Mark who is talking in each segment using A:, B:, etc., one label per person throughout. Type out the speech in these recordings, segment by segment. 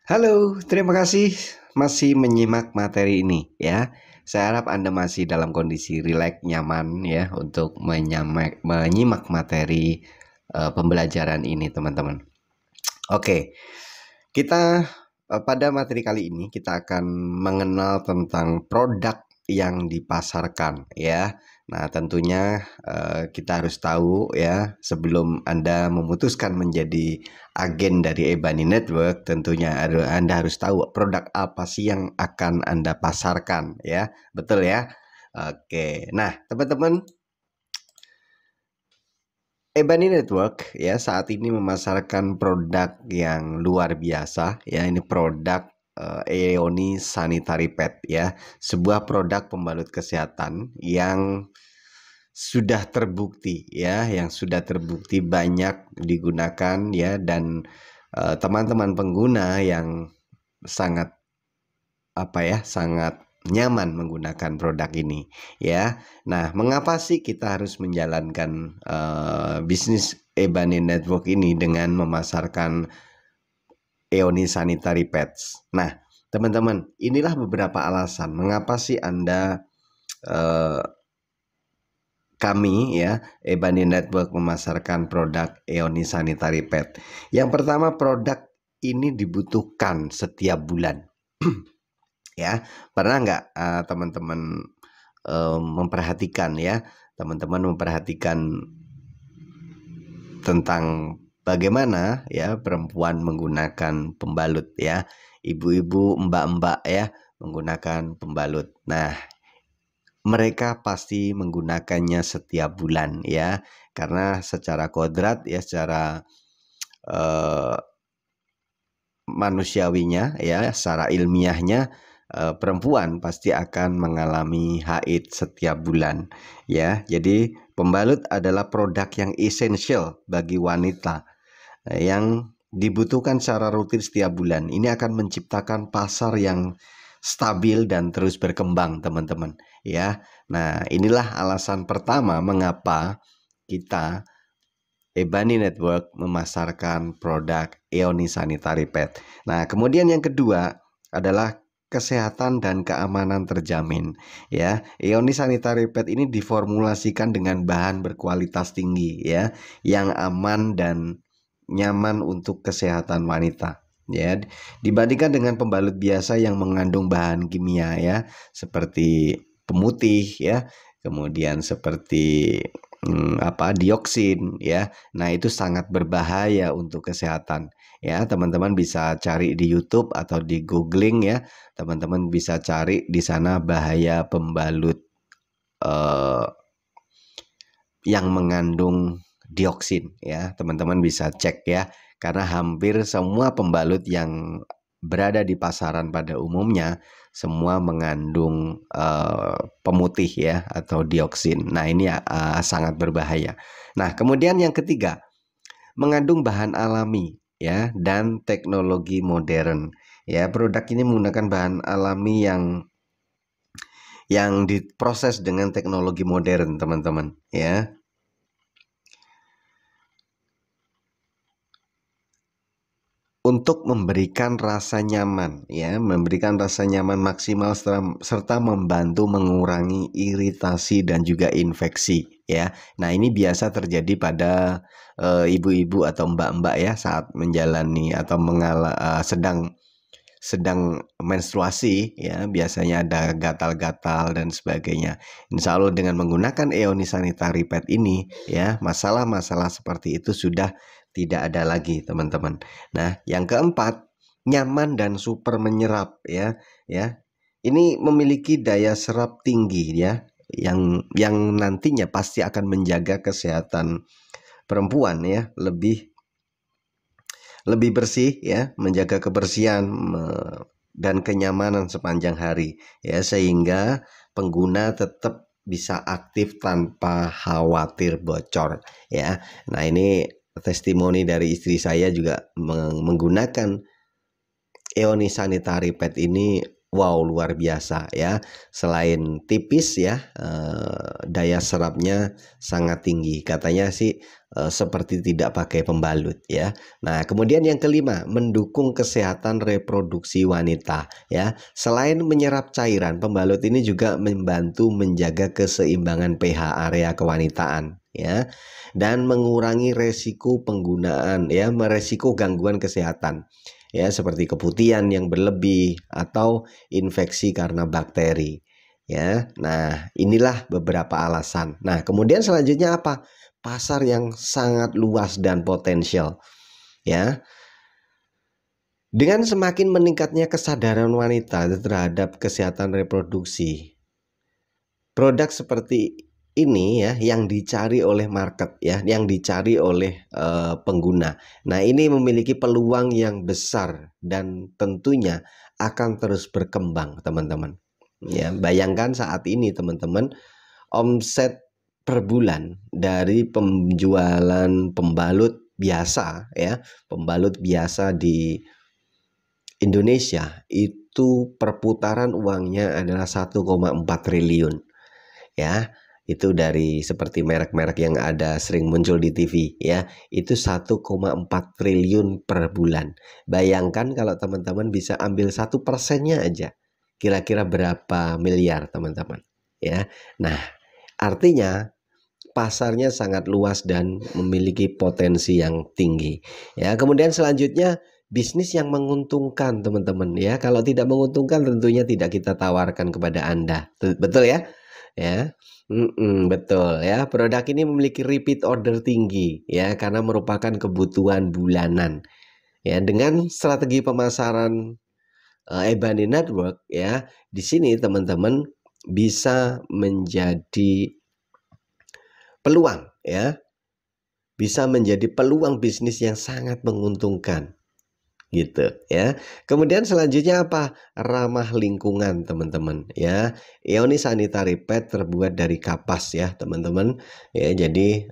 A: Halo, terima kasih masih menyimak materi ini ya. Saya harap Anda masih dalam kondisi rileks, nyaman ya untuk menyimak materi pembelajaran ini, teman-teman. Oke, kita pada materi kali ini kita akan mengenal tentang produk yang dipasarkan ya. Nah, tentunya kita harus tahu ya sebelum Anda memutuskan menjadi agen dari Ebani Network, tentunya Anda harus tahu produk apa sih yang akan Anda pasarkan ya. Betul ya? Oke. Nah, teman-teman, Ebani Network ya saat ini memasarkan produk yang luar biasa ya. Ini produk Eoni Sanitary Pad ya, sebuah produk pembalut kesehatan yang sudah terbukti ya, yang sudah terbukti banyak digunakan ya, dan teman-teman pengguna yang sangat sangat nyaman menggunakan produk ini ya. Nah, mengapa sih kita harus menjalankan bisnis Ebani Network ini dengan memasarkan Eoni Sanitary Pads? Nah, teman-teman, inilah beberapa alasan mengapa sih eh, kami ya, Ebani Network memasarkan produk Eoni Sanitary Pad. Yang pertama, produk ini dibutuhkan setiap bulan. Ya, pernah nggak teman-teman memperhatikan ya, teman-teman memperhatikan tentang bagaimana ya perempuan menggunakan pembalut ya, ibu-ibu, mbak-mbak ya menggunakan pembalut. Nah, mereka pasti menggunakannya setiap bulan ya, karena secara kodrat ya, secara eh, manusiawinya ya, secara ilmiahnya perempuan pasti akan mengalami haid setiap bulan ya. Jadi pembalut adalah produk yang esensial bagi wanita yang dibutuhkan secara rutin setiap bulan. Ini akan menciptakan pasar yang stabil dan terus berkembang, teman-teman ya. Nah, inilah alasan pertama mengapa kita Ebani Network memasarkan produk Eoni Sanitary Pad. Nah, kemudian yang kedua adalah kesehatan dan keamanan terjamin ya. Eoni Sanitary Pad ini diformulasikan dengan bahan berkualitas tinggi ya, yang aman dan nyaman untuk kesehatan wanita ya, dibandingkan dengan pembalut biasa yang mengandung bahan kimia ya, seperti pemutih ya, kemudian seperti dioksin ya. Nah, itu sangat berbahaya untuk kesehatan ya. Teman-teman bisa cari di YouTube atau di googling ya, teman-teman bisa cari di sana bahaya pembalut eh, yang mengandung dioksin ya. Teman-teman bisa cek ya, karena hampir semua pembalut yang berada di pasaran pada umumnya semua mengandung pemutih ya atau dioksin. Nah, ini sangat berbahaya. Nah, kemudian yang ketiga, mengandung bahan alami ya dan teknologi modern ya. Produk ini menggunakan bahan alami yang diproses dengan teknologi modern, teman-teman ya. Untuk memberikan rasa nyaman ya, memberikan rasa nyaman maksimal serta membantu mengurangi iritasi dan juga infeksi ya. Nah, ini biasa terjadi pada ibu-ibu atau mbak-mbak ya saat menjalani atau sedang sedang menstruasi ya, biasanya ada gatal-gatal dan sebagainya. Insya Allah dengan menggunakan Eoni Sanitary Pad ini ya, masalah-masalah seperti itu sudah tidak ada lagi, teman-teman. Nah, yang keempat, nyaman dan super menyerap ya. Ini memiliki daya serap tinggi ya, yang nantinya pasti akan menjaga kesehatan perempuan ya, lebih bersih ya, menjaga kebersihan dan kenyamanan sepanjang hari ya, sehingga pengguna tetap bisa aktif tanpa khawatir bocor ya. Nah, ini testimoni dari istri saya juga menggunakan Eoni Sanitary Pad ini wow, luar biasa ya. Selain tipis ya, daya serapnya sangat tinggi. Katanya sih seperti tidak pakai pembalut ya. Nah, kemudian yang kelima, mendukung kesehatan reproduksi wanita ya. Selain menyerap cairan, pembalut ini juga membantu menjaga keseimbangan pH area kewanitaan ya, dan mengurangi resiko penggunaan ya, resiko gangguan kesehatan ya, seperti keputihan yang berlebih atau infeksi karena bakteri ya. Nah, inilah beberapa alasan. Nah, kemudian selanjutnya apa? Pasar yang sangat luas dan potensial ya. Dengan semakin meningkatnya kesadaran wanita terhadap kesehatan reproduksi, produk seperti ini ya yang dicari oleh market ya, yang dicari oleh pengguna. Nah, ini memiliki peluang yang besar dan tentunya akan terus berkembang, teman-teman. Ya, bayangkan saat ini teman-teman, omset per bulan dari penjualan pembalut biasa ya, pembalut biasa di Indonesia itu perputaran uangnya adalah 1,4 triliun ya. Itu dari seperti merek-merek yang ada sering muncul di TV ya, itu 1,4 triliun per bulan. Bayangkan kalau teman-teman bisa ambil 1%-nya aja, kira-kira berapa miliar teman-teman ya. Nah, artinya pasarnya sangat luas dan memiliki potensi yang tinggi ya. Kemudian selanjutnya, bisnis yang menguntungkan teman-teman ya. Kalau tidak menguntungkan tentunya tidak kita tawarkan kepada Anda, betul ya ya. Betul ya. Produk ini memiliki repeat order tinggi ya, karena merupakan kebutuhan bulanan ya. Dengan strategi pemasaran Ebony Network ya, di sini teman-teman bisa menjadi peluang ya, bisa menjadi peluang bisnis yang sangat menguntungkan gitu ya. Kemudian selanjutnya apa? Ramah lingkungan teman-teman ya. Eoni Sanitary Pad terbuat dari kapas ya teman-teman ya. Jadi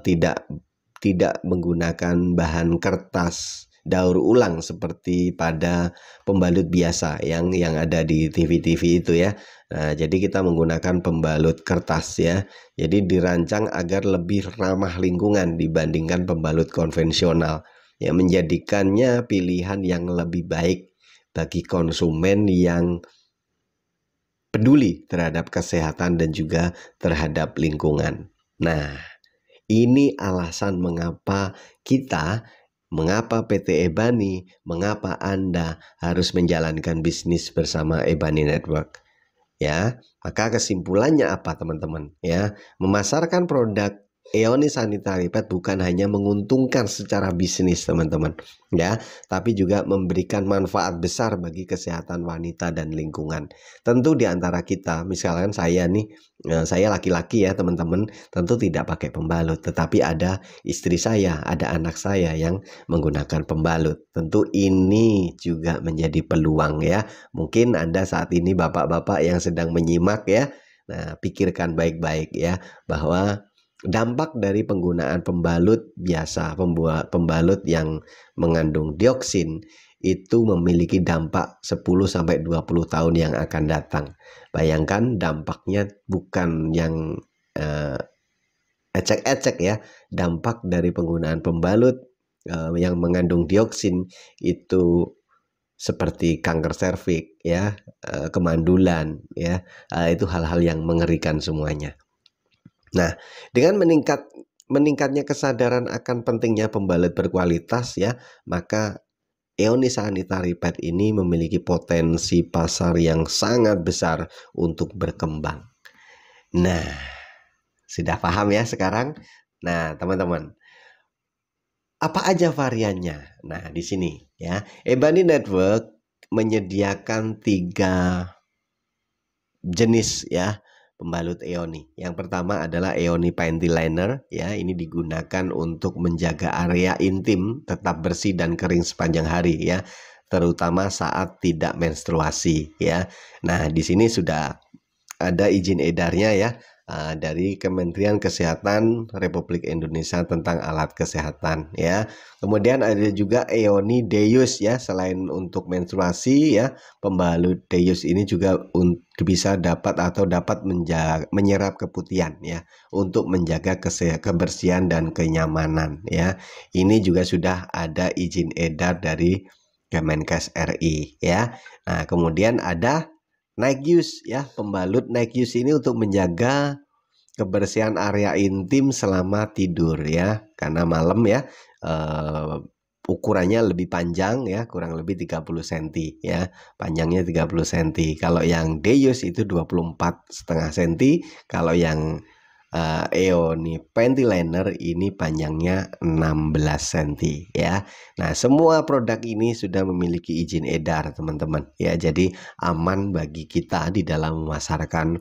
A: tidak menggunakan bahan kertas daur ulang seperti pada pembalut biasa yang ada di TV-TV itu ya. Nah, jadi kita menggunakan pembalut kertas ya. Jadi dirancang agar lebih ramah lingkungan dibandingkan pembalut konvensional, yang menjadikannya pilihan yang lebih baik bagi konsumen yang peduli terhadap kesehatan dan juga terhadap lingkungan. Nah, ini alasan mengapa PT Ebani, mengapa Anda harus menjalankan bisnis bersama Ebani Network. Ya, maka kesimpulannya apa teman-teman? Ya, memasarkan produk Eoni Sanitary Pad bukan hanya menguntungkan secara bisnis teman-teman ya, tapi juga memberikan manfaat besar bagi kesehatan wanita dan lingkungan. Tentu di antara kita, misalkan saya nih, saya laki-laki ya teman-teman, tentu tidak pakai pembalut, tetapi ada istri saya, ada anak saya yang menggunakan pembalut. Tentu ini juga menjadi peluang ya. Mungkin Anda saat ini bapak-bapak yang sedang menyimak ya, nah pikirkan baik-baik ya, bahwa dampak dari penggunaan pembalut biasa, pembalut yang mengandung dioksin itu memiliki dampak 10-20 tahun yang akan datang. Bayangkan dampaknya bukan yang ecek-ecek ya. Dampak dari penggunaan pembalut yang mengandung dioksin itu seperti kanker serviks ya, kemandulan ya, itu hal-hal yang mengerikan semuanya. Nah, dengan meningkatnya kesadaran akan pentingnya pembalut berkualitas ya, maka Eoni Sanitary Pad ini memiliki potensi pasar yang sangat besar untuk berkembang. Nah, sudah paham ya sekarang? Nah, teman-teman, apa aja variannya? Nah, di sini ya, Ebani Network menyediakan 3 jenis ya pembalut Eoni. Yang pertama adalah Eoni Panty Liner ya, ini digunakan untuk menjaga area intim tetap bersih dan kering sepanjang hari ya, terutama saat tidak menstruasi ya. Nah, di sini sudah ada izin edarnya ya, dari Kementerian Kesehatan Republik Indonesia tentang alat kesehatan ya. Kemudian ada juga Eoni Deus ya, selain untuk menstruasi ya, pembalut Deus ini juga bisa dapat menyerap keputihan ya, untuk menjaga kebersihan dan kenyamanan ya. Ini juga sudah ada izin edar dari Kemenkes RI ya. Nah, kemudian ada Nyquist ya, pembalut Nyquist ini untuk menjaga kebersihan area intim selama tidur ya, karena malam ya, ukurannya lebih panjang ya, kurang lebih 30 cm ya, panjangnya 30 cm. Kalau yang Deus itu 24,5 cm, kalau yang Eoni Pentiliner ini panjangnya 16 cm ya. Nah, semua produk ini sudah memiliki izin edar teman-teman ya, jadi aman bagi kita di dalam memasarkan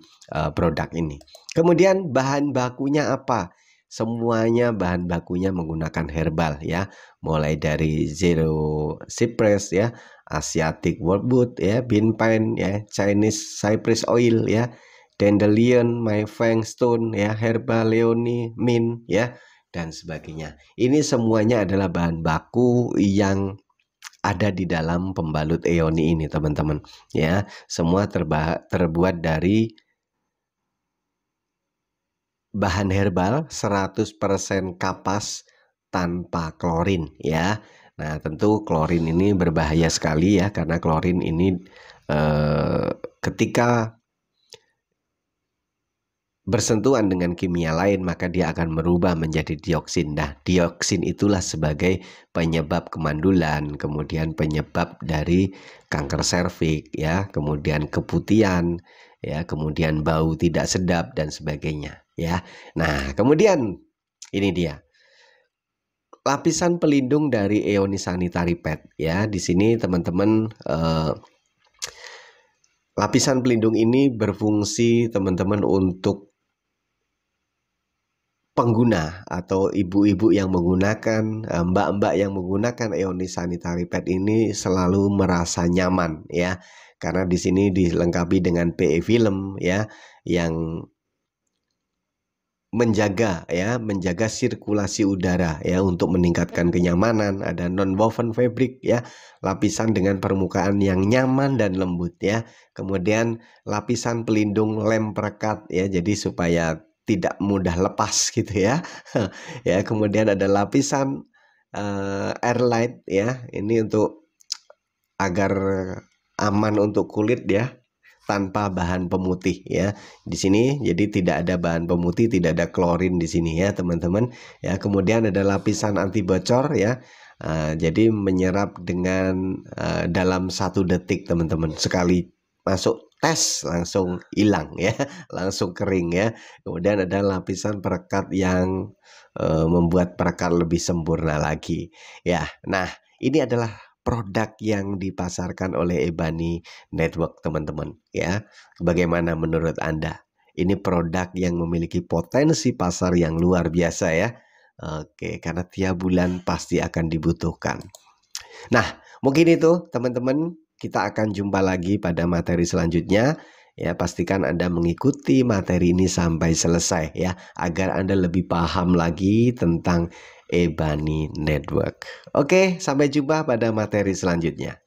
A: produk ini. Kemudian bahan bakunya apa? Semuanya bahan bakunya menggunakan herbal ya, mulai dari Zero Cypress ya, Asiatic Wormwood ya, Bean Pine ya, Chinese Cypress Oil ya, Dandelion, Mayfeng Stone ya, Herba Leoni, Mint ya, dan sebagainya. Ini semuanya adalah bahan baku yang ada di dalam pembalut Eoni ini teman-teman ya. Semua terbuat dari bahan herbal 100% kapas tanpa klorin ya. Nah, tentu klorin ini berbahaya sekali ya, karena klorin ini ketika bersentuhan dengan kimia lain maka dia akan berubah menjadi dioksin. Nah, dioksin itulah sebagai penyebab kemandulan, kemudian penyebab dari kanker serviks ya, kemudian keputihan ya, kemudian bau tidak sedap dan sebagainya ya. Nah, kemudian ini dia lapisan pelindung dari Eoni Sanitary Pad ya. Di sini teman-teman, lapisan pelindung ini berfungsi teman-teman untuk pengguna atau ibu-ibu yang menggunakan, mbak-mbak yang menggunakan Eoni Sanitary Pad ini selalu merasa nyaman ya, karena di sini dilengkapi dengan PE film ya, yang menjaga sirkulasi udara ya, untuk meningkatkan kenyamanan. Ada non-woven fabric ya, lapisan dengan permukaan yang nyaman dan lembut ya. Kemudian lapisan pelindung lem perekat ya, jadi supaya tidak mudah lepas gitu ya. Ya, kemudian ada lapisan airlight ya, ini untuk agar aman untuk kulit ya, tanpa bahan pemutih ya. Di sini jadi tidak ada bahan pemutih, tidak ada klorin di sini ya teman-teman ya. Kemudian ada lapisan anti bocor ya. Jadi menyerap dengan dalam 1 detik teman-teman, sekali masuk tes langsung hilang ya, langsung kering ya. Kemudian ada lapisan perekat yang membuat perekat lebih sempurna lagi ya. Nah, ini adalah produk yang dipasarkan oleh Ebani Network teman-teman ya. Bagaimana menurut Anda? Ini produk yang memiliki potensi pasar yang luar biasa ya. Oke, karena tiap bulan pasti akan dibutuhkan. Nah, mungkin itu teman-teman, kita akan jumpa lagi pada materi selanjutnya ya. Pastikan Anda mengikuti materi ini sampai selesai ya, agar Anda lebih paham lagi tentang Ebani Network. Oke, sampai jumpa pada materi selanjutnya.